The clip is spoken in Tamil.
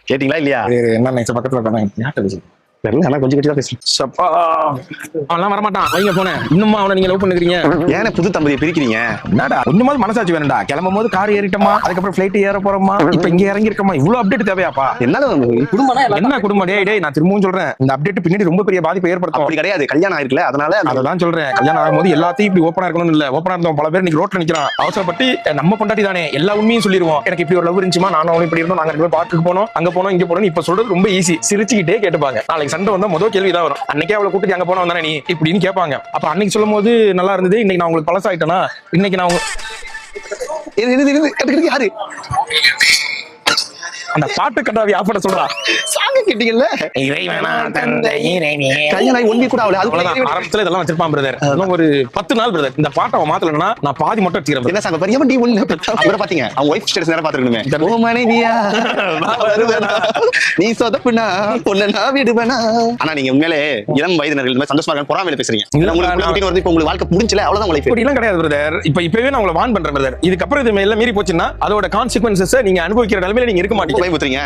கேட்டீங்களா இல்லையா? என்ன நினைச்ச பக்கத்துல உட்காந்து தெரியல, ஆனா கொஞ்சம் கட்டி தான் பேசுறேன். சப்பா அவன்லாம் வரமாட்டான். வைங்க போனேன். இன்னுமா அவனை நீங்க லவ் பண்ணுறீங்க? ஏன்னா புது தம்பதியை பிரிக்கிறீங்க? என்னடா கொஞ்சமாவது மனசாட்சி வேணும்டா. கிளம்பும் போது கார் ஏறிட்டோமா, அதுக்கப்புறம் ஃபிளைட் ஏற போறோமா, இப்ப இங்க இறங்கி இருக்கமா, இவ்வளவு அப்டேட் தேவையாப்பா? என்னால குடும்பம் என்ன குடும்பம்? டேய் நான் திரும்பவும் சொல்றேன், இந்த அப்டேட் பின்னாடி ரொம்ப பெரிய பாதிப்பை ஏற்படுத்தும். அப்படி கிடையாது, கல்யாணம் ஆயிருக்குல அதனால. அதான் சொல்றேன், கல்யாணம் ஆகும்போது எல்லாத்தையும் இப்படி ஓப்பனா இருக்கணும்னு இல்ல. ஓப்பனா இருந்தோம் பல பேர் இன்னைக்கு ரோட்ல நிக்கிறான். அவசரப்பட்டு நம்ம பொண்டாட்டி தானே எல்லா உண்மையும் சொல்லிடுவோம். எனக்கு இப்படி ஒரு லவ் இருந்துச்சுமா, நானும் அவனும் இப்படி இருந்தோம், நாங்க ரெண்டு பேரும் பார்க்குக்கு போனோம், அங்க போனோம், இங்க போனோம். இப்ப சொல்றது ரொம்ப ஈஸி, சிரிச்சுக்கிட்டே கேட்டுப்பாங்க. நாளைக்கு சண்டை வந்தா முதல் கேள்வி தான் வரும், அன்னைக்கே அவளை கூட்டிட்டு அங்க போனோம் தானே நீ இப்படின்னு கேட்பாங்க. அப்ப அன்னைக்கு சொல்லும் போது நல்லா இருந்தது, இன்னைக்கு நான் உங்களுக்கு பழசாயிட்டேனா? இன்னைக்கு நான் யாரு அந்த பாட்டு கண்டாவி ஆப்பட சொல்றா சாங்க கேட்டீங்கல்ல? இறைவனா தந்தை இறைவனே. கல்யாணம் ஒண்ணி கூட அவளை அவ்வளவுதான். ஆரம்பத்துல இதெல்லாம் வச்சிருப்பான் பிரதர். இன்னும் ஒரு 10 நாள் பிரதர் இந்த பாட்டை அவன் மாத்தலன்னா நான் பாதி மட்டும் வச்சுக்கிறேன். என்ன சாங்க பெரிய வண்டி ஒண்ணு அப்புறம் பாத்தீங்க அவங்க ஒய்ஃப் ஸ்டேட்டஸ் நேரா பாத்துக்கணுமே. ஓ மனைவியா வருவேனா நீ சொதப்புனா பொண்ணு நான் விடுவேனா. ஆனா நீங்க உண்மையிலே இளம் வயதினர்கள் இந்த மாதிரி சந்தோஷமா இருக்க பொறாமையில பேசுறீங்க. உங்களுக்கு வந்து இப்ப உங்களுக்கு வாழ்க்கை முடிஞ்சல அவ்வளவுதான் லைஃப். இப்படி எல்லாம் கிடையாது பிரதர். இப்பவே நான் உங்களை வார்ன் பண்றேன் பிரதர். இதுக்கப்புறம் இது எல்லாம் மீறி போச்சுன்னா அதோட கான்சிக்வன்சஸ் நீங்க அனுபவிக்கிற நிலைமையில நீங்க இருக்க மாட்டீங்க. பயமுத்துறீங்க.